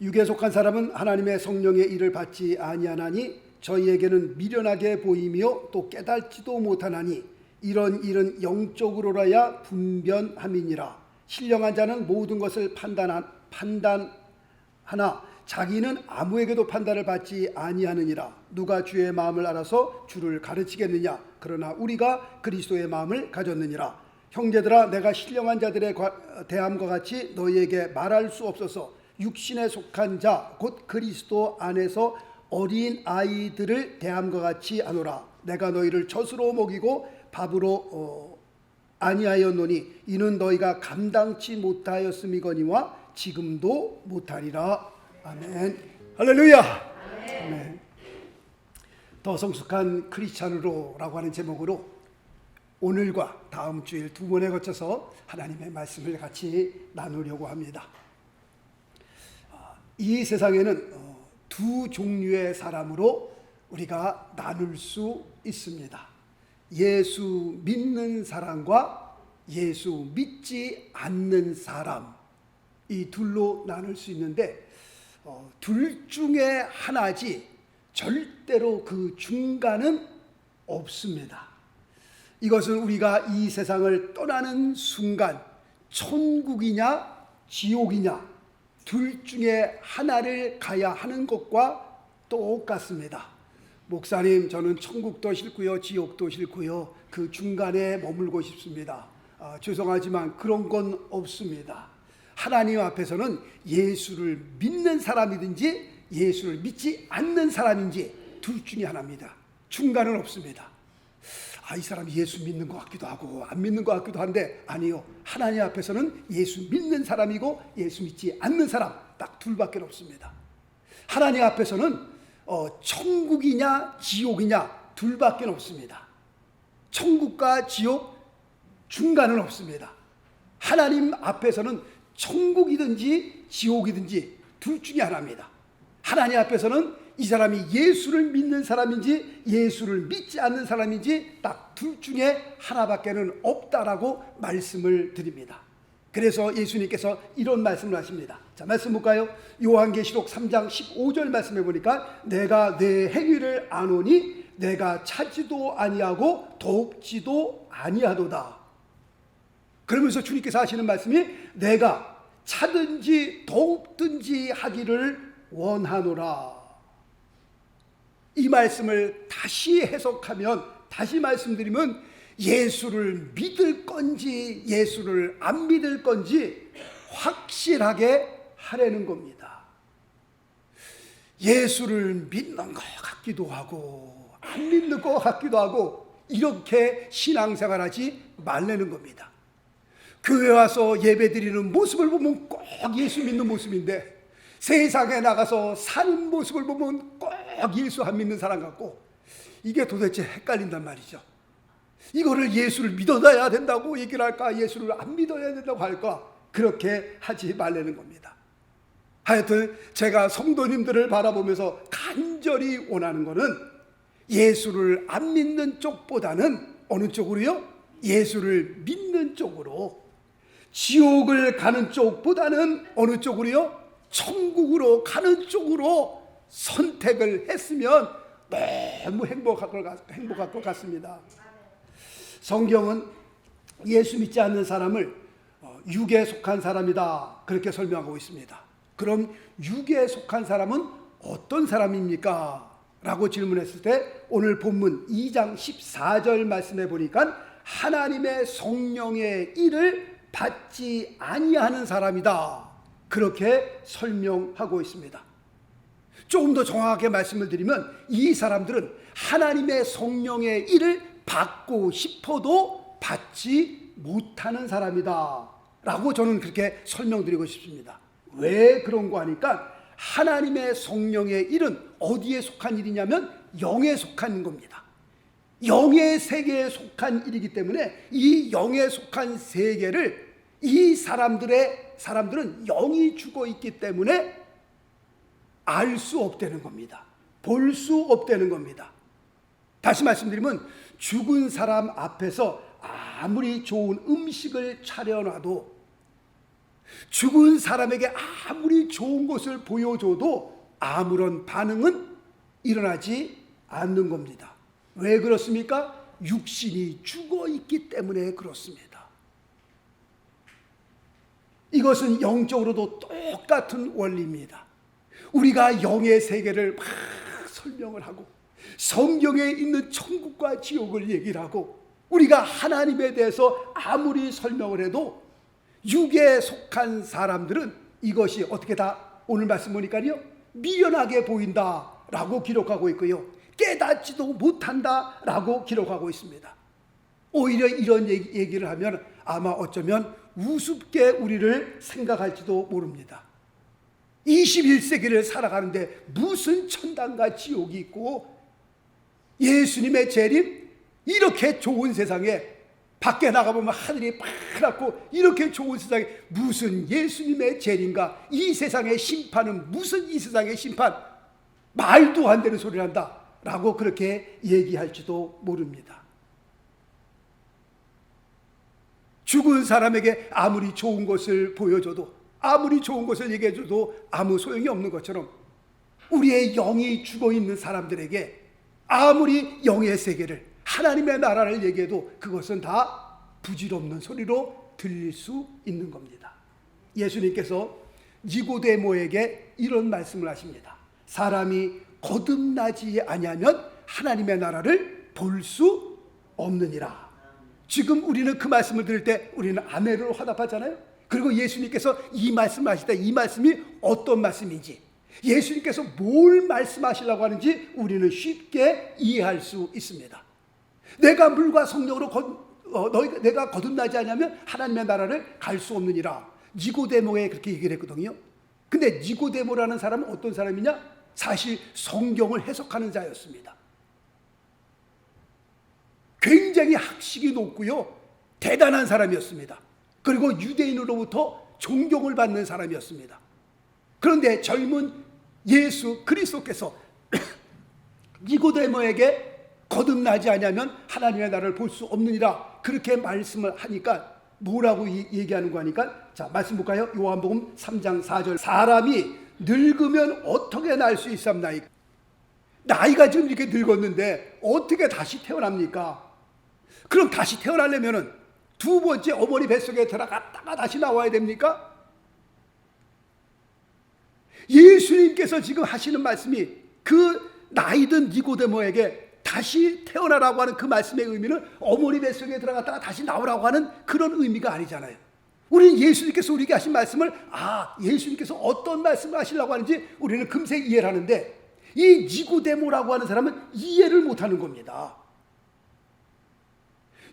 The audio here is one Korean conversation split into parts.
육에 속한 사람은 하나님의 성령의 일을 받지 아니하나니 저희에게는 미련하게 보이며 또 깨닫지도 못하나니 이런 일은 영적으로라야 분변함이니라. 신령한 자는 모든 것을 판단하나 자기는 아무에게도 판단을 받지 아니하느니라. 누가 주의 마음을 알아서 주를 가르치겠느냐? 그러나 우리가 그리스도의 마음을 가졌느니라. 형제들아, 내가 신령한 자들의 대함과 같이 너희에게 말할 수 없어서 육신에 속한 자 곧 그리스도 안에서 어린 아이들을 대함과 같이 하노라. 내가 너희를 젖으로 먹이고 밥으로 아니하였노니 이는 너희가 감당치 못하였음이거니와 지금도 못하리라. 아멘. 할렐루야. 아멘. 더 성숙한 크리스찬으로라고 하는 제목으로 오늘과 다음 주일 두 번에 거쳐서 하나님의 말씀을 같이 나누려고 합니다. 이 세상에는 두 종류의 사람으로 우리가 나눌 수 있습니다. 예수 믿는 사람과 예수 믿지 않는 사람, 이 둘로 나눌 수 있는데 둘 중에 하나지 절대로 그 중간은 없습니다. 이것은 우리가 이 세상을 떠나는 순간 천국이냐 지옥이냐 둘 중에 하나를 가야 하는 것과 똑같습니다. 목사님, 저는 천국도 싫고요 지옥도 싫고요 그 중간에 머물고 싶습니다. 죄송하지만 그런 건 없습니다. 하나님 앞에서는 예수를 믿는 사람이든지 예수를 믿지 않는 사람인지 둘 중에 하나입니다. 중간은 없습니다. 이 사람이 예수 믿는 것 같기도 하고 안 믿는 것 같기도 한데 아니요, 하나님 앞에서는 예수 믿는 사람이고 예수 믿지 않는 사람 딱 둘밖에 없습니다. 하나님 앞에서는 천국이냐 지옥이냐 둘밖에 없습니다. 천국과 지옥 중간은 없습니다. 하나님 앞에서는 천국이든지 지옥이든지 둘 중에 하나입니다. 하나님 앞에서는 이 사람이 예수를 믿는 사람인지 예수를 믿지 않는 사람인지 딱 둘 중에 하나밖에는 없다라고 말씀을 드립니다. 그래서 예수님께서 이런 말씀을 하십니다. 자, 말씀 볼까요? 요한계시록 3장 15절 말씀해 보니까 내가 내 행위를 아노니 내가 차지도 아니하고 돕지도 아니하도다. 그러면서 주님께서 하시는 말씀이 내가 차든지 돕든지 하기를 원하노라. 이 말씀을 다시 해석하면, 다시 말씀드리면 예수를 믿을 건지 예수를 안 믿을 건지 확실하게 하라는 겁니다. 예수를 믿는 것 같기도 하고 안 믿는 것 같기도 하고 이렇게 신앙생활하지 말라는 겁니다. 교회 와서 예배드리는 모습을 보면 꼭 예수 믿는 모습인데 세상에 나가서 사는 모습을 보면 꼭 예수 안 믿는 사람 같고 이게 도대체 헷갈린단 말이죠. 이거를 예수를 믿어야 된다고 얘기를 할까 예수를 안 믿어야 된다고 할까 그렇게 하지 말라는 겁니다. 하여튼 제가 성도님들을 바라보면서 간절히 원하는 것은 예수를 안 믿는 쪽보다는 어느 쪽으로요? 예수를 믿는 쪽으로, 지옥을 가는 쪽보다는 어느 쪽으로요? 천국으로 가는 쪽으로 선택을 했으면 너무 행복할 것 같습니다. 성경은 예수 믿지 않는 사람을 육에 속한 사람이다 그렇게 설명하고 있습니다. 그럼 육에 속한 사람은 어떤 사람입니까? 라고 질문했을 때 오늘 본문 2장 14절 말씀해 보니까 하나님의 성령의 일을 받지 아니하는 사람이다 그렇게 설명하고 있습니다. 조금 더 정확하게 말씀을 드리면 이 사람들은 하나님의 성령의 일을 받고 싶어도 받지 못하는 사람이다 라고 저는 그렇게 설명드리고 싶습니다. 왜 그런 거 하니까 하나님의 성령의 일은 어디에 속한 일이냐면 영에 속한 겁니다. 영의 세계에 속한 일이기 때문에 이 영에 속한 세계를 이 사람들은 영이 죽어 있기 때문에 알 수 없다는 겁니다. 볼 수 없다는 겁니다. 다시 말씀드리면 죽은 사람 앞에서 아무리 좋은 음식을 차려놔도 죽은 사람에게 아무리 좋은 것을 보여줘도 아무런 반응은 일어나지 않는 겁니다. 왜 그렇습니까? 육신이 죽어 있기 때문에 그렇습니다. 이것은 영적으로도 똑같은 원리입니다. 우리가 영의 세계를 막 설명을 하고 성경에 있는 천국과 지옥을 얘기를 하고 우리가 하나님에 대해서 아무리 설명을 해도 육에 속한 사람들은 이것이 어떻게 다 오늘 말씀 보니까요 미련하게 보인다라고 기록하고 있고요 깨닫지도 못한다라고 기록하고 있습니다. 오히려 이런 얘기를 하면 아마 어쩌면 우습게 우리를 생각할지도 모릅니다. 21세기를 살아가는데 무슨 천당과 지옥이 있고 예수님의 재림 이렇게 좋은 세상에 밖에 나가보면 하늘이 파랗고 이렇게 좋은 세상에 무슨 예수님의 재림과 이 세상의 심판은 무슨 이 세상의 심판 말도 안 되는 소리를 한다 라고 그렇게 얘기할지도 모릅니다. 죽은 사람에게 아무리 좋은 것을 보여줘도 아무리 좋은 것을 얘기해줘도 아무 소용이 없는 것처럼 우리의 영이 죽어있는 사람들에게 아무리 영의 세계를 하나님의 나라를 얘기해도 그것은 다 부질없는 소리로 들릴 수 있는 겁니다. 예수님께서 니고데모에게 이런 말씀을 하십니다. 사람이 거듭나지 아니하면 하나님의 나라를 볼 수 없느니라. 지금 우리는 그 말씀을 들을 때 우리는 아멘으로 화답하잖아요. 그리고 예수님께서 이 말씀을 하실 때 이 말씀이 어떤 말씀인지 예수님께서 뭘 말씀하시려고 하는지 우리는 쉽게 이해할 수 있습니다. 내가 물과 성령으로 내가 거듭나지 않으면 하나님의 나라를 갈 수 없느니라. 니고데모에 그렇게 얘기를 했거든요. 근데 니고데모라는 사람은 어떤 사람이냐? 사실 성경을 해석하는 자였습니다. 굉장히 학식이 높고요 대단한 사람이었습니다. 그리고 유대인으로부터 존경을 받는 사람이었습니다. 그런데 젊은 예수 그리스도께서 니고데모에게 거듭나지 않으면 하나님의 나라를 볼 수 없느니라 그렇게 말씀을 하니까 뭐라고 얘기하는 거 하니까 자 말씀 볼까요? 요한복음 3장 4절 사람이 늙으면 어떻게 날 수 있습니까? 나이가 지금 이렇게 늙었는데 어떻게 다시 태어납니까? 그럼 다시 태어나려면 두 번째 어머니 뱃속에 들어갔다가 다시 나와야 됩니까? 예수님께서 지금 하시는 말씀이 그 나이든 니고데모에게 다시 태어나라고 하는 그 말씀의 의미는 어머니 뱃속에 들어갔다가 다시 나오라고 하는 그런 의미가 아니잖아요. 우리는 예수님께서 우리에게 하신 말씀을 예수님께서 어떤 말씀을 하시려고 하는지 우리는 금세 이해를 하는데 이 니고데모라고 하는 사람은 이해를 못하는 겁니다.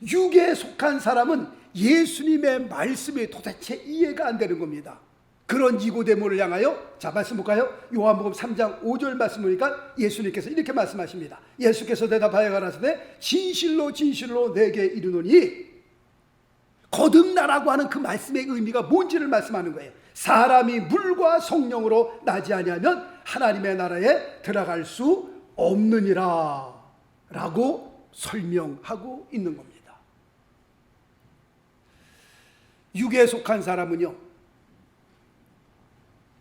육에 속한 사람은 예수님의 말씀이 도대체 이해가 안 되는 겁니다. 그런 니고데모를 향하여 자 말씀 볼까요? 요한복음 3장 5절 말씀 보니까 예수님께서 이렇게 말씀하십니다. 예수께서 대답하여 가라사대 진실로 진실로 내게 이르노니 거듭나라고 하는 그 말씀의 의미가 뭔지를 말씀하는 거예요. 사람이 물과 성령으로 나지 아니하면 하나님의 나라에 들어갈 수 없느니라 라고 설명하고 있는 겁니다. 육에 속한 사람은요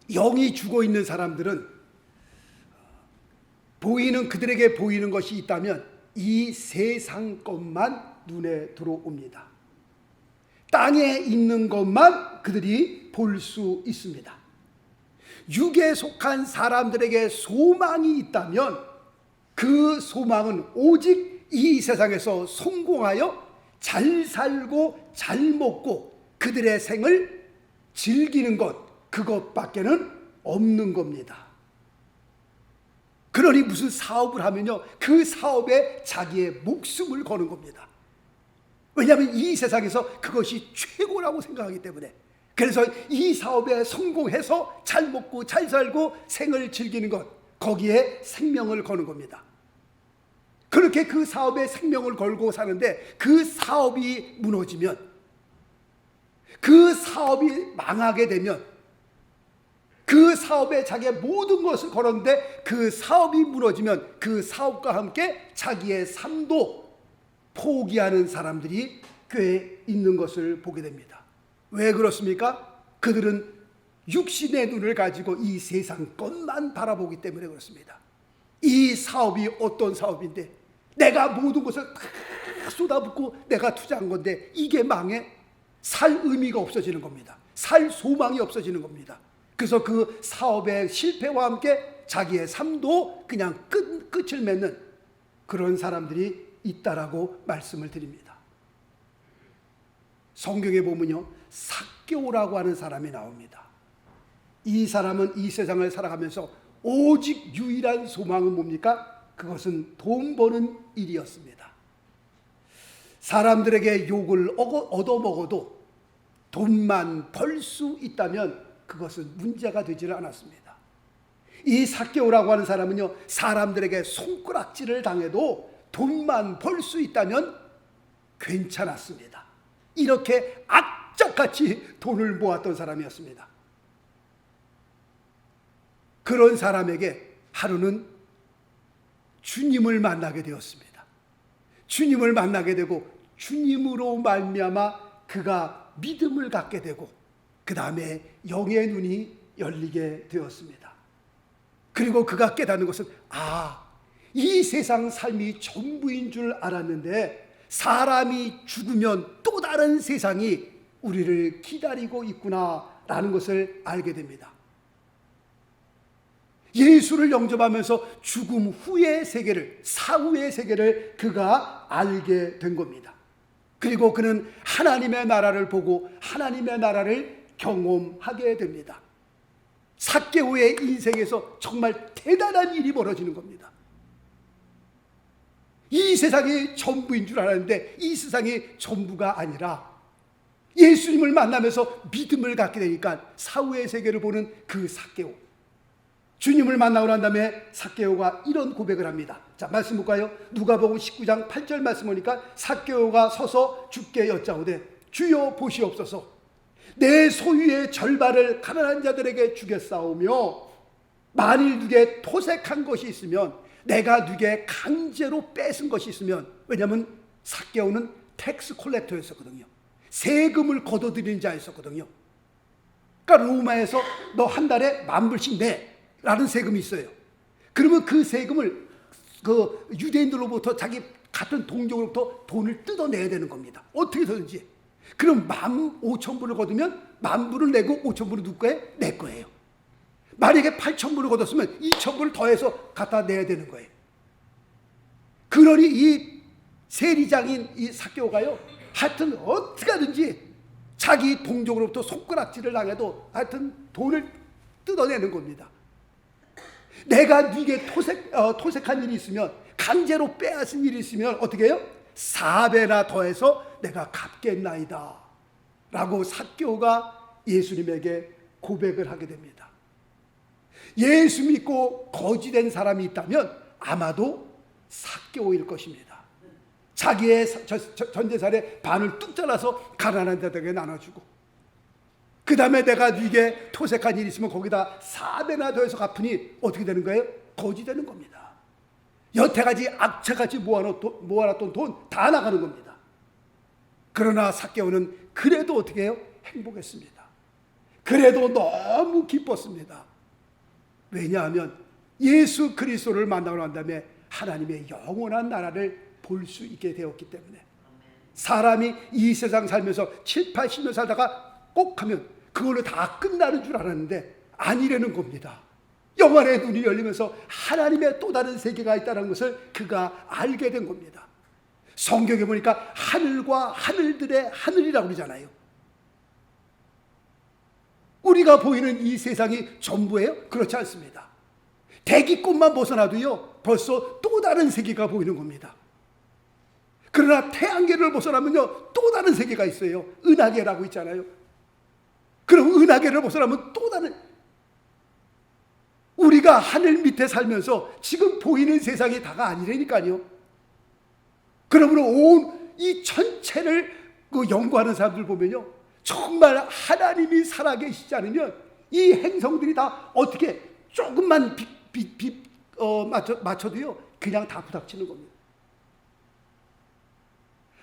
영이 죽어 있는 사람들은 그들에게 보이는 것이 있다면 이 세상 것만 눈에 들어옵니다. 땅에 있는 것만 그들이 볼 수 있습니다. 육에 속한 사람들에게 소망이 있다면 그 소망은 오직 이 세상에서 성공하여 잘 살고 잘 먹고 그들의 생을 즐기는 것 그것밖에는 없는 겁니다. 그러니 무슨 사업을 하면요 그 사업에 자기의 목숨을 거는 겁니다. 왜냐하면 이 세상에서 그것이 최고라고 생각하기 때문에. 그래서 이 사업에 성공해서 잘 먹고 잘 살고 생을 즐기는 것 거기에 생명을 거는 겁니다. 그렇게 그 사업에 생명을 걸고 사는데 그 사업이 무너지면 그 사업이 망하게 되면 그 사업에 자기의 모든 것을 걸었는데 그 사업이 무너지면 그 사업과 함께 자기의 삶도 포기하는 사람들이 꽤 있는 것을 보게 됩니다. 왜 그렇습니까? 그들은 육신의 눈을 가지고 이 세상 것만 바라보기 때문에 그렇습니다. 이 사업이 어떤 사업인데 내가 모든 것을 다 쏟아붓고 내가 투자한 건데 이게 망해? 살 의미가 없어지는 겁니다. 살 소망이 없어지는 겁니다. 그래서 그 사업의 실패와 함께 자기의 삶도 그냥 끝을 맺는 그런 사람들이 있다라고 말씀을 드립니다. 성경에 보면요, 삭개오라고 하는 사람이 나옵니다. 이 사람은 이 세상을 살아가면서 오직 유일한 소망은 뭡니까? 그것은 돈 버는 일이었습니다. 사람들에게 욕을 얻어먹어도 돈만 벌 수 있다면 그것은 문제가 되지를 않았습니다. 이 삭개오라고 하는 사람은요, 사람들에게 손가락질을 당해도 돈만 벌 수 있다면 괜찮았습니다. 이렇게 악착같이 돈을 모았던 사람이었습니다. 그런 사람에게 하루는 주님을 만나게 되었습니다. 주님을 만나게 되고 주님으로 말미암아 그가 믿음을 갖게 되고 그 다음에 영의 눈이 열리게 되었습니다. 그리고 그가 깨닫는 것은 이 세상 삶이 전부인 줄 알았는데 사람이 죽으면 또 다른 세상이 우리를 기다리고 있구나라는 것을 알게 됩니다. 예수를 영접하면서 죽음 후의 세계를, 사후의 세계를 그가 알게 된 겁니다. 그리고 그는 하나님의 나라를 보고 하나님의 나라를 경험하게 됩니다. 삭개오의 인생에서 정말 대단한 일이 벌어지는 겁니다. 이 세상이 전부인 줄 알았는데 이 세상이 전부가 아니라 예수님을 만나면서 믿음을 갖게 되니까 사후의 세계를 보는 그 삭개오, 주님을 만나고 난 다음에 삭개오가 이런 고백을 합니다. 자, 말씀 볼까요? 누가복음 19장 8절 말씀 보니까 삭개오가 서서 주께 여짜오되 주여 보시옵소서, 내 소유의 절반을 가난한 자들에게 주겠사오며 만일 누게 토색한 것이 있으면, 내가 누게 강제로 뺏은 것이 있으면, 왜냐하면 삭개오는 텍스 콜렉터였었거든요. 세금을 걷어들이는 자였었거든요. 그러니까 로마에서 너 한 달에 10,000불씩 내 라는 세금이 있어요. 그러면 그 세금을 그 유대인들로부터 자기 같은 동족으로부터 돈을 뜯어내야 되는 겁니다. 어떻게든지. 그럼 15,000불을 거두면 10,000불을 내고 5,000불을 누구 거예요? 내 거예요. 만약에 8,000불을 거뒀으면 2,000불을 더해서 갖다 내야 되는 거예요. 그러니 이 세리장인 이 삭개오가요, 하여튼 어떻게 하든지 자기 동족으로부터 손가락질을 당해도 하여튼 돈을 뜯어내는 겁니다. 내가 네게 토색한 일이 있으면, 강제로 빼앗은 일이 있으면 어떻게 해요? 4배나 더해서 내가 갚겠나이다 라고 삭개오가 예수님에게 고백을 하게 됩니다. 예수 믿고 거지된 사람이 있다면 아마도 삭개오일 것입니다. 자기의 전재산의 반을 뚝 잘라서 가난한 자들에게 나눠주고, 그 다음에 내가 네게 토색한 일이 있으면 거기다 4배나 더해서 갚으니 어떻게 되는 거예요? 거지 되는 겁니다. 여태까지 악착같이 모아놨던 돈 다 나가는 겁니다. 그러나 삭개오는 그래도 어떻게 해요? 행복했습니다. 그래도 너무 기뻤습니다. 왜냐하면 예수 그리스도를 만나고 난 다음에 하나님의 영원한 나라를 볼 수 있게 되었기 때문에, 사람이 이 세상 살면서 7, 80년 살다가 꼭 하면 그걸로 다 끝나는 줄 알았는데 아니라는 겁니다. 영혼의 눈이 열리면서 하나님의 또 다른 세계가 있다는 것을 그가 알게 된 겁니다. 성경에 보니까 하늘과 하늘들의 하늘이라고 그러잖아요. 우리가 보이는 이 세상이 전부예요? 그렇지 않습니다. 대기권만 벗어나도요 벌써 또 다른 세계가 보이는 겁니다. 그러나 태양계를 벗어나면요 또 다른 세계가 있어요. 은하계라고 있잖아요. 그럼 은하계를 벗어나면 또 다른, 우리가 하늘 밑에 살면서 지금 보이는 세상이 다가 아니라니까요. 그러므로 온 이 전체를 연구하는 사람들 보면요, 정말 하나님이 살아계시지 않으면 이 행성들이 다 어떻게 조금만 맞춰도요 그냥 다 부닥치는 겁니다.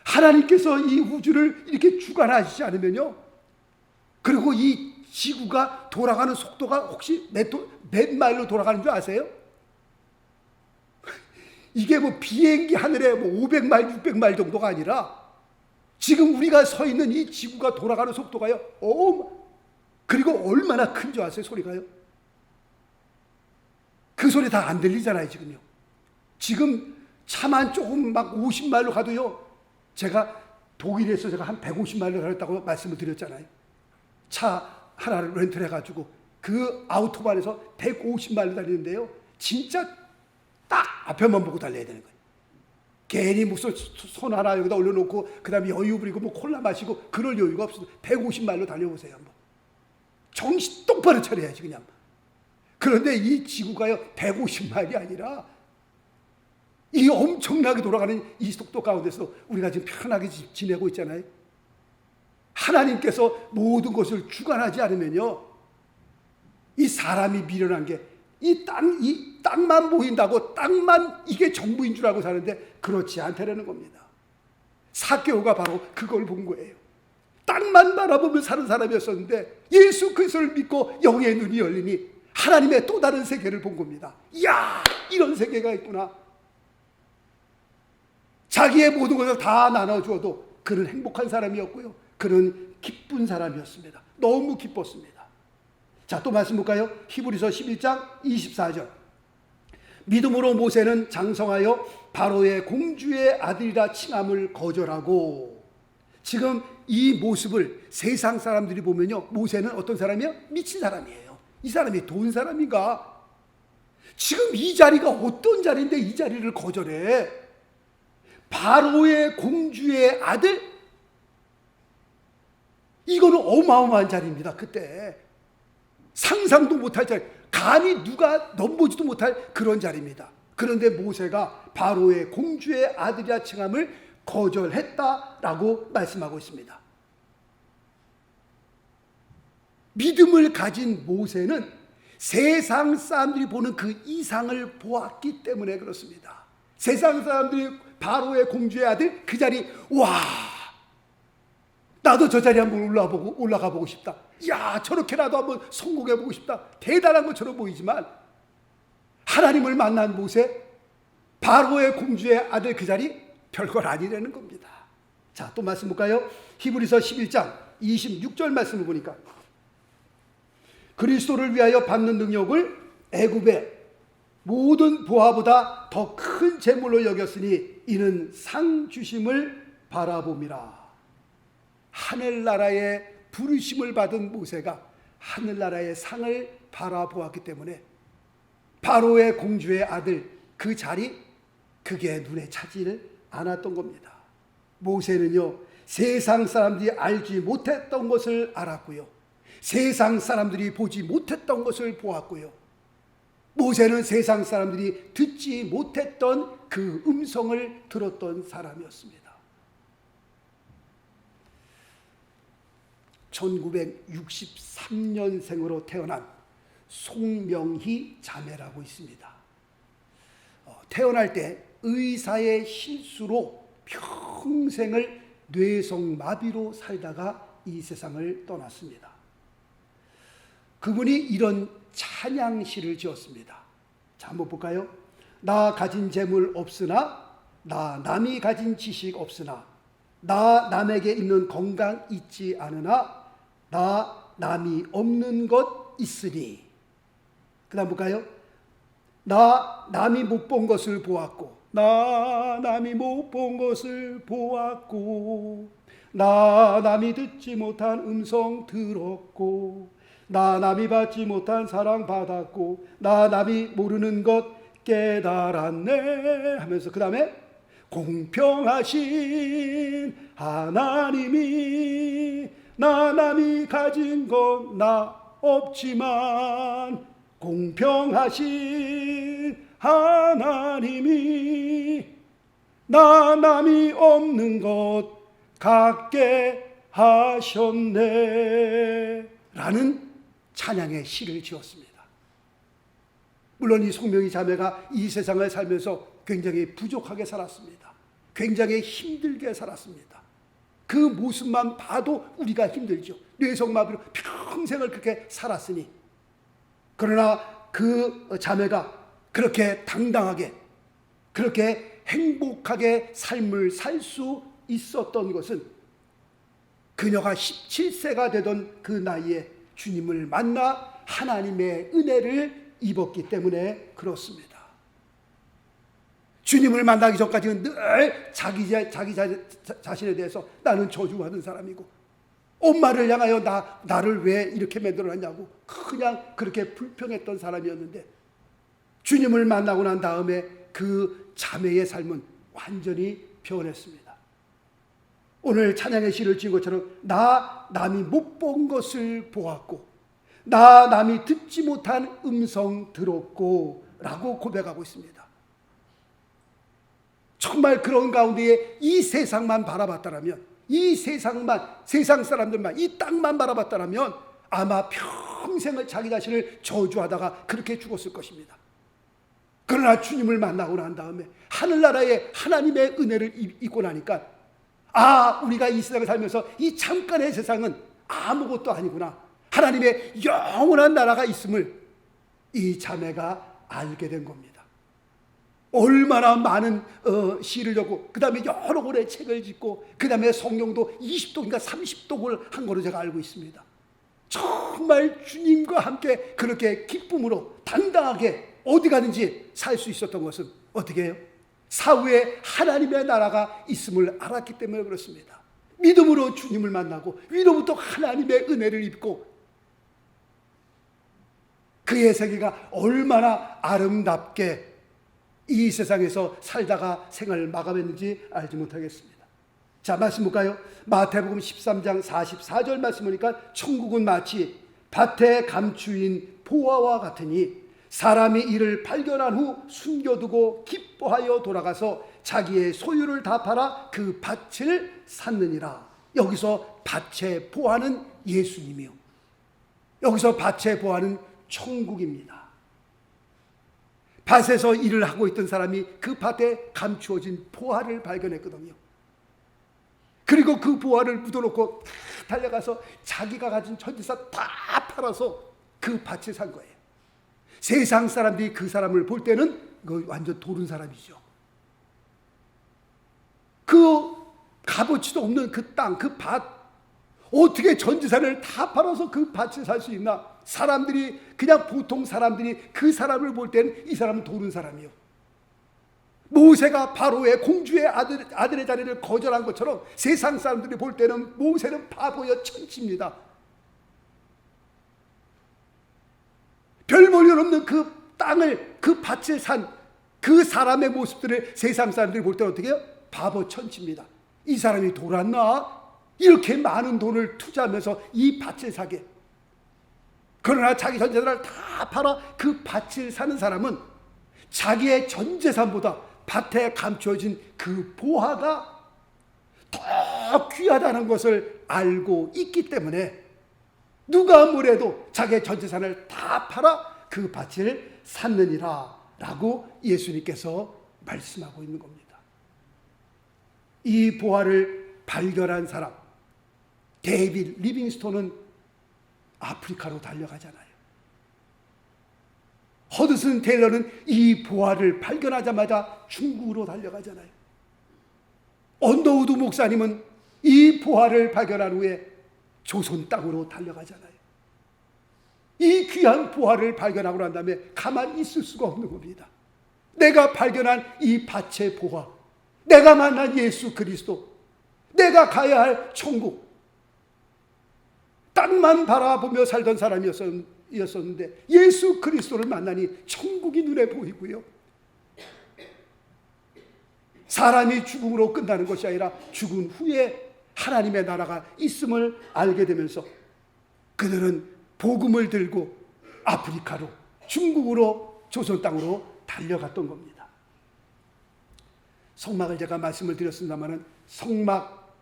하나님께서 이 우주를 이렇게 주관하시지 않으면요, 그리고 이 지구가 돌아가는 속도가 혹시 몇 마일로 돌아가는 줄 아세요? 이게 뭐 비행기 하늘에 뭐 500마일, 600마일 정도가 아니라 지금 우리가 서 있는 이 지구가 돌아가는 속도가요. 그리고 얼마나 큰 줄 아세요? 소리가요. 그 소리 다 안 들리잖아요, 지금요. 지금 차만 조금 막 50마일로 가도요. 제가 독일에서 제가 한 150마일로 가렸다고 말씀을 드렸잖아요. 차 하나를 렌트를 해가지고 그 아우토반에서 150마일로 달리는데요. 진짜 딱 앞에만 보고 달려야 되는 거예요. 괜히 무슨 손 하나 여기다 올려놓고 그 다음에 여유 부리고 뭐 콜라 마시고 그럴 여유가 없어서 150마일로 달려보세요. 한번. 정신 똑바로 차려야지 그냥. 그런데 이 지구가요 150마일이 아니라 이 엄청나게 돌아가는 이 속도 가운데서 우리가 지금 편하게 지내고 있잖아요. 하나님께서 모든 것을 주관하지 않으면요 이 사람이 미련한 게 이 땅만 보인다고 땅만 이게 전부인 줄 알고 사는데 그렇지 않다라는 겁니다. 삭개오가 바로 그걸 본 거예요. 땅만 바라보며 사는 사람이었었는데 예수 그리스도를 믿고 영의 눈이 열리니 하나님의 또 다른 세계를 본 겁니다. 이야, 이런 세계가 있구나. 자기의 모든 것을 다 나눠주어도 그는 행복한 사람이었고요. 그는 기쁜 사람이었습니다. 너무 기뻤습니다. 자, 또 말씀 볼까요? 히브리서 11장 24절. 믿음으로 모세는 장성하여 바로의 공주의 아들이라 칭함을 거절하고. 지금 이 모습을 세상 사람들이 보면요, 모세는 어떤 사람이에요? 미친 사람이에요. 이 사람이 돈 사람인가? 지금 이 자리가 어떤 자리인데 이 자리를 거절해? 바로의 공주의 아들? 이거는 어마어마한 자리입니다. 그때 상상도 못할 자리, 감히 누가 넘보지도 못할 그런 자리입니다. 그런데 모세가 바로의 공주의 아들이라 칭함을 거절했다라고 말씀하고 있습니다. 믿음을 가진 모세는 세상 사람들이 보는 그 이상을 보았기 때문에 그렇습니다. 세상 사람들이 바로의 공주의 아들 그 자리, 와, 나도 저 자리 한번 올라가 보고 싶다. 야, 저렇게라도 한번 성공해 보고 싶다. 대단한 것처럼 보이지만 하나님을 만난 모세, 바로의 공주의 아들 그 자리 별걸 아니라는 겁니다. 자, 또 말씀 볼까요? 히브리서 11장 26절 말씀을 보니까 그리스도를 위하여 받는 능력을 애굽의 모든 보화보다 더 큰 재물로 여겼으니 이는 상 주심을 바라봄이라. 하늘나라의 부르심을 받은 모세가 하늘나라의 상을 바라보았기 때문에 바로의 공주의 아들 그 자리, 그게 눈에 차지를 않았던 겁니다. 모세는요 세상 사람들이 알지 못했던 것을 알았고요, 세상 사람들이 보지 못했던 것을 보았고요, 모세는 세상 사람들이 듣지 못했던 그 음성을 들었던 사람이었습니다. 1963년생으로 태어난 송명희 자매라고 있습니다. 태어날 때 의사의 실수로 평생을 뇌성마비로 살다가 이 세상을 떠났습니다. 그분이 이런 찬양시를 지었습니다. 자, 한번 볼까요? 나 가진 재물 없으나, 나 남이 가진 지식 없으나, 나 남에게 있는 건강 있지 않으나, 나 남이 없는 것 있으니. 그 다음 볼까요? 나 남이 못 본 것을 보았고, 나 남이 못 본 것을 보았고, 나 남이 듣지 못한 음성 들었고, 나 남이 받지 못한 사랑 받았고, 나 남이 모르는 것 깨달았네 하면서 그 다음에 공평하신 하나님이 나 남이 가진 건 나 없지만 공평하신 하나님이 나 남이 없는 것 갖게 하셨네 라는 찬양의 시를 지었습니다. 물론 이 송명희 자매가 이 세상을 살면서 굉장히 부족하게 살았습니다. 굉장히 힘들게 살았습니다. 그 모습만 봐도 우리가 힘들죠. 뇌성마비로 평생을 그렇게 살았으니. 그러나 그 자매가 그렇게 당당하게, 그렇게 행복하게 삶을 살 수 있었던 것은 그녀가 17세가 되던 그 나이에 주님을 만나 하나님의 은혜를 입었기 때문에 그렇습니다. 주님을 만나기 전까지는 늘 자기 자신에 대해서 나는 저주받은 사람이고, 엄마를 향하여 나를 왜 이렇게 만들어놨냐고 그냥 그렇게 불평했던 사람이었는데, 주님을 만나고 난 다음에 그 자매의 삶은 완전히 변했습니다. 오늘 찬양의 시를 지은 것처럼 남이 못 본 것을 보았고, 남이 듣지 못한 음성 들었고 라고 고백하고 있습니다. 정말 그런 가운데에 이 세상만 바라봤다라면, 이 세상 사람들만, 이 땅만 바라봤다라면 아마 평생을 자기 자신을 저주하다가 그렇게 죽었을 것입니다. 그러나 주님을 만나고 난 다음에 하늘나라에 하나님의 은혜를 입고 나니까, 우리가 이 세상을 살면서 이 잠깐의 세상은 아무것도 아니구나, 하나님의 영원한 나라가 있음을 이 자매가 알게 된 겁니다. 얼마나 많은 시를 적고, 그 다음에 여러 권의 책을 짓고, 그 다음에 성경도 20독인가 30독을 한 거로 제가 알고 있습니다. 정말 주님과 함께 그렇게 기쁨으로 당당하게 어디 가든지 살 수 있었던 것은 어떻게 해요? 사후에 하나님의 나라가 있음을 알았기 때문에 그렇습니다. 믿음으로 주님을 만나고 위로부터 하나님의 은혜를 입고, 그의 세계가 얼마나 아름답게 이 세상에서 살다가 생을 마감했는지 알지 못하겠습니다. 자, 말씀 볼까요? 마태복음 13장 44절 말씀 보니까, 천국은 마치 밭에 감추인 보화와 같으니 사람이 이를 발견한 후 숨겨두고 기뻐하여 돌아가서 자기의 소유를 다 팔아 그 밭을 샀느니라. 여기서 밭의 보화는 예수님이요, 여기서 밭의 보화는 천국입니다. 밭에서 일을 하고 있던 사람이 그 밭에 감추어진 보화를 발견했거든요. 그리고 그 보화를 묻어놓고 달려가서 자기가 가진 전재산 다 팔아서 그 밭을 산 거예요. 세상 사람들이 그 사람을 볼 때는 완전 도른 사람이죠. 그 값어치도 없는 그 땅, 그 밭, 어떻게 전재산을 다 팔아서 그 밭을 살 수 있나? 사람들이, 그냥 보통 사람들이 그 사람을 볼 때는 이 사람은 도른 사람이요. 모세가 바로의 공주의 아들의 자리를 거절한 것처럼 세상 사람들이 볼 때는 모세는 바보여 천치입니다. 별 볼일 없는 그 땅을, 그 밭을 산 그 사람의 모습들을 세상 사람들이 볼 때는 어떻게 해요? 바보 천치입니다. 이 사람이 돌았나? 이렇게 많은 돈을 투자하면서 이 밭을 사게. 그러나 자기 전재산을 다 팔아 그 밭을 사는 사람은 자기의 전재산보다 밭에 감춰진 그 보화가 더 귀하다는 것을 알고 있기 때문에 누가 뭐래도 자기의 전재산을 다 팔아 그 밭을 샀느니라 라고 예수님께서 말씀하고 있는 겁니다. 이 보화를 발견한 사람, 데이빗 리빙스톤은 아프리카로 달려가잖아요. 허드슨 테일러는 이 보화를 발견하자마자 중국으로 달려가잖아요. 언더우드 목사님은 이 보화를 발견한 후에 조선 땅으로 달려가잖아요. 이 귀한 보화를 발견하고 난 다음에 가만히 있을 수가 없는 겁니다. 내가 발견한 이 밭의 보화, 내가 만난 예수 그리스도, 내가 가야 할 천국, 땅만 바라보며 살던 사람이었었는데 예수 그리스도를 만나니 천국이 눈에 보이고요, 사람이 죽음으로 끝나는 것이 아니라 죽은 후에 하나님의 나라가 있음을 알게 되면서 그들은 복음을 들고 아프리카로, 중국으로, 조선 땅으로 달려갔던 겁니다. 성막을 제가 말씀을 드렸습니다마는 성막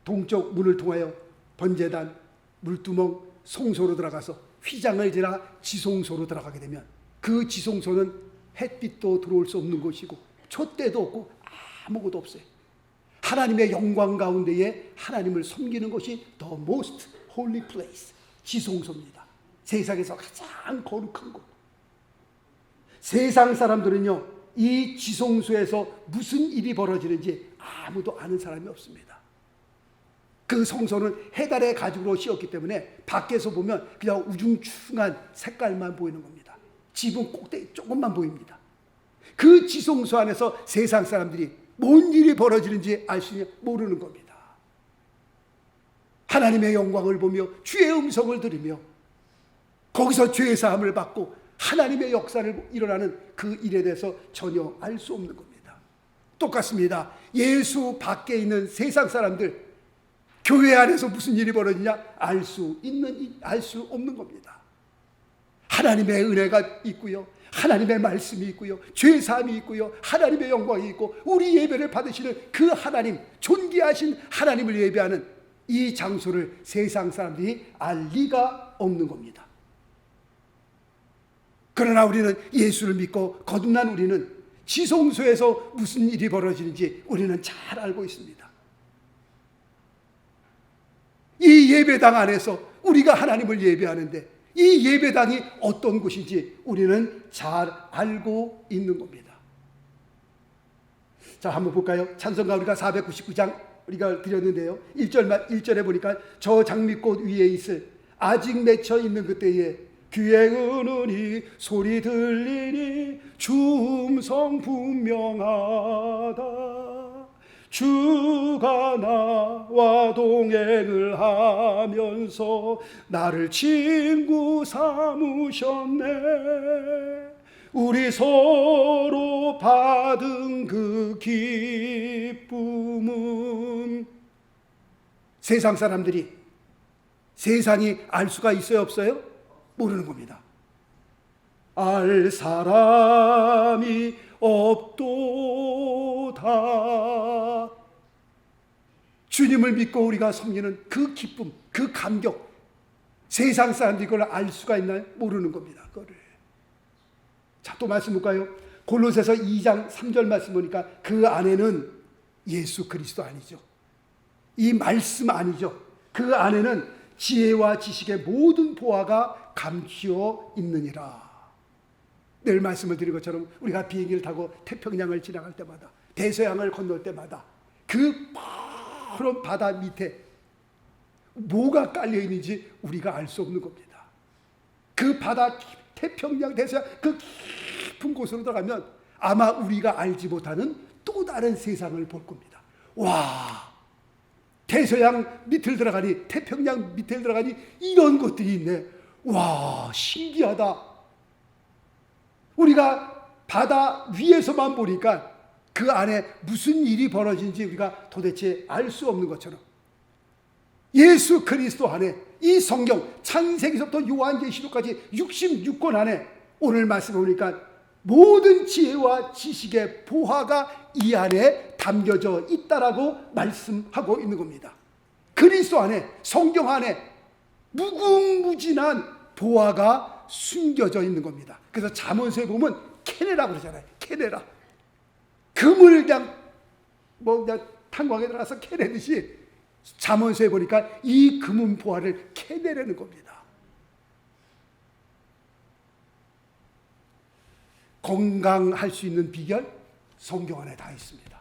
동쪽 문을 통하여 번제단, 물두멍, 송소로 들어가서 휘장을 지나 지송소로 들어가게 되면 그 지송소는 햇빛도 들어올 수 없는 곳이고 촛대도 없고 아무것도 없어요. 하나님의 영광 가운데에 하나님을 섬기는 것이 the most holy place, 지성소입니다. 세상에서 가장 거룩한 곳. 세상 사람들은요, 이 지성소에서 무슨 일이 벌어지는지 아무도 아는 사람이 없습니다. 그 성소는 해달의 가죽으로 씌웠기 때문에 밖에서 보면 그냥 우중충한 색깔만 보이는 겁니다. 지붕 꼭대기 조금만 보입니다. 그 지성소 안에서 세상 사람들이 뭔 일이 벌어지는지 알 수 모르는 겁니다. 하나님의 영광을 보며 주의 음성을 들으며 거기서 죄 사함을 받고 하나님의 역사를 일어나는 그 일에 대해서 전혀 알 수 없는 겁니다. 똑같습니다. 예수 밖에 있는 세상 사람들, 교회 안에서 무슨 일이 벌어지냐 알 수 없는 겁니다. 하나님의 은혜가 있고요, 하나님의 말씀이 있고요, 죄 사함이 있고요, 하나님의 영광이 있고 우리 예배를 받으시는 그 하나님, 존귀하신 하나님을 예배하는 이 장소를 세상 사람들이 알 리가 없는 겁니다. 그러나 우리는 예수를 믿고 거듭난 우리는 지성소에서 무슨 일이 벌어지는지 우리는 잘 알고 있습니다. 이 예배당 안에서 우리가 하나님을 예배하는데 이 예배당이 어떤 곳인지 우리는 잘 알고 있는 겁니다. 자, 한번 볼까요? 찬송가 우리가 499장 우리가 드렸는데요, 1절에 보니까 저 장미꽃 위에 있을 아직 맺혀 있는 그때에 귀에 은은히 소리 들리니 주음성 분명하다. 주가 나와 동행을 하면서 나를 친구 삼으셨네. 우리 서로 받은 그 기쁨은 세상 사람들이, 세상이 알 수가 있어요, 없어요? 모르는 겁니다. 알 사람이 없도다. 주님을 믿고 우리가 섬기는 그 기쁨, 그 감격, 세상 사람들이 그걸 알 수가 있나요? 모르는 겁니다. 그거를. 자, 또 말씀 볼까요? 골로새서 2장 3절 말씀 보니까 그 안에는 예수 그리스도 아니죠, 이 말씀 아니죠, 그 안에는 지혜와 지식의 모든 보화가 감추어 있느니라. 늘 말씀을 드린 것처럼 우리가 비행기를 타고 태평양을 지나갈 때마다, 대서양을 건널 때마다 그 푸른 바다 밑에 뭐가 깔려 있는지 우리가 알 수 없는 겁니다. 그 바다, 태평양, 대서양 그 깊은 곳으로 들어가면 아마 우리가 알지 못하는 또 다른 세상을 볼 겁니다. 와, 대서양 밑을 들어가니, 태평양 밑을 들어가니 이런 것들이 있네. 와, 신기하다. 우리가 바다 위에서만 보니까 그 안에 무슨 일이 벌어진지 우리가 도대체 알 수 없는 것처럼 예수 그리스도 안에, 이 성경 창세기서부터 요한계시록까지 66권 안에 오늘 말씀 보니까 모든 지혜와 지식의 보화가 이 안에 담겨져 있다라고 말씀하고 있는 겁니다. 그리스도 안에, 성경 안에 무궁무진한 보화가 숨겨져 있는 겁니다. 그래서 잠언서에 보면 캐내라고 그러잖아요. 캐내라. 금을 그냥 탄광에 들어가서 캐내듯이 잠언서에 보니까 이 금은 보화를 캐내려는 겁니다. 건강할 수 있는 비결, 성경 안에 다 있습니다.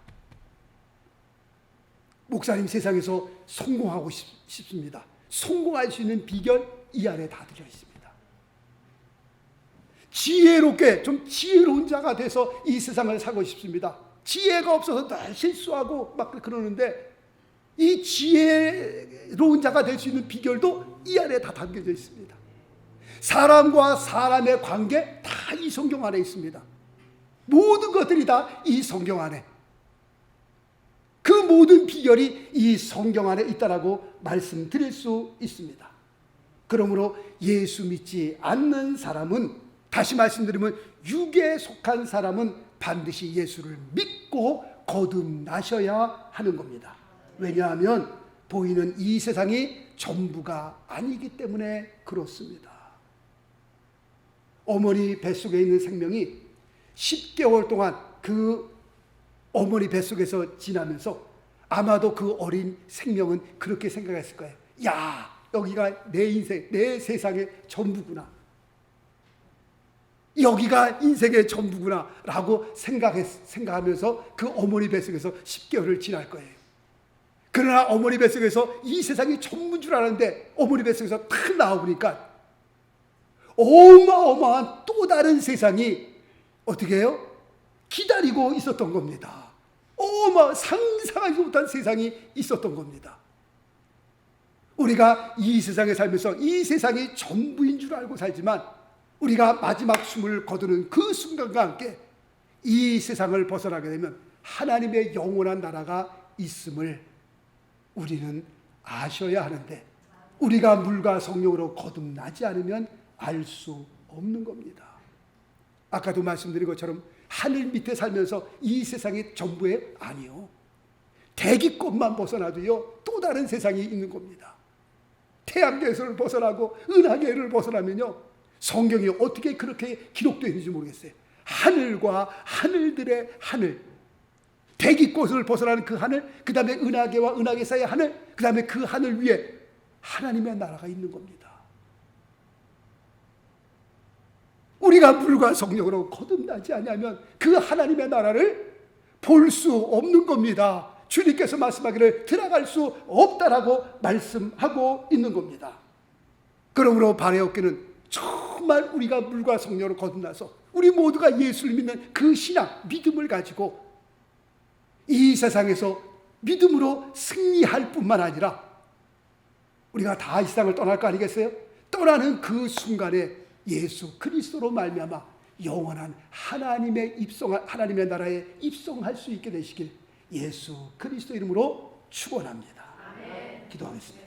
목사님, 세상에서 성공하고 싶습니다. 성공할 수 있는 비결, 이 안에 다 들어 있습니다. 지혜롭게, 좀 지혜로운 자가 돼서 이 세상을 살고 싶습니다. 지혜가 없어서 늘 실수하고 막 그러는데 이 지혜로운 자가 될 수 있는 비결도 이 안에 다 담겨져 있습니다. 사람과 사람의 관계 다 이 성경 안에 있습니다. 모든 것들이 다 이 성경 안에, 그 모든 비결이 이 성경 안에 있다라고 말씀드릴 수 있습니다. 그러므로 예수 믿지 않는 사람은, 다시 말씀드리면 육에 속한 사람은 반드시 예수를 믿고 거듭나셔야 하는 겁니다. 왜냐하면 보이는 이 세상이 전부가 아니기 때문에 그렇습니다. 어머니 뱃속에 있는 생명이 10개월 동안 그 어머니 뱃속에서 지나면서 아마도 그 어린 생명은 그렇게 생각했을 거예요. 야, 여기가 내 인생, 내 세상의 전부구나. 여기가 인생의 전부구나 라고 생각하면서 그 어머니 뱃속에서 10개월을 지날 거예요. 그러나 어머니 뱃속에서 이 세상이 전부인 줄 알았는데 어머니 뱃속에서 탁 나와보니까 어마어마한 또 다른 세상이 어떻게 해요? 기다리고 있었던 겁니다. 상상하지 못한 세상이 있었던 겁니다. 우리가 이 세상에 살면서 이 세상이 전부인 줄 알고 살지만 우리가 마지막 숨을 거두는 그 순간과 함께 이 세상을 벗어나게 되면 하나님의 영원한 나라가 있음을 우리는 아셔야 하는데 우리가 물과 성령으로 거듭나지 않으면 알 수 없는 겁니다. 아까도 말씀드린 것처럼 하늘 밑에 살면서 이 세상의 전부에 아니요. 대기권만 벗어나도요 또 다른 세상이 있는 겁니다. 태양계에서 벗어나고 은하계를 벗어나면요 성경이 어떻게 그렇게 기록되어 있는지 모르겠어요. 하늘과 하늘들의 하늘, 대기권을 벗어나는 그 하늘, 그 다음에 은하계와 은하계 사이의 하늘, 그 다음에 그 하늘 위에 하나님의 나라가 있는 겁니다. 우리가 물과 성령으로 거듭나지 않으면 그 하나님의 나라를 볼 수 없는 겁니다. 주님께서 말씀하기를 들어갈 수 없다라고 말씀하고 있는 겁니다. 그러므로 발해없기는 정말 우리가 물과 성령으로 거듭나서 우리 모두가 예수를 믿는 그 신앙, 믿음을 가지고 이 세상에서 믿음으로 승리할 뿐만 아니라 우리가 다 이 세상을 떠날 거 아니겠어요? 떠나는 그 순간에 예수 그리스도로 말미암아 영원한 하나님의 나라에 입성할 수 있게 되시길 예수 그리스도 이름으로 축원합니다. 기도하겠습니다.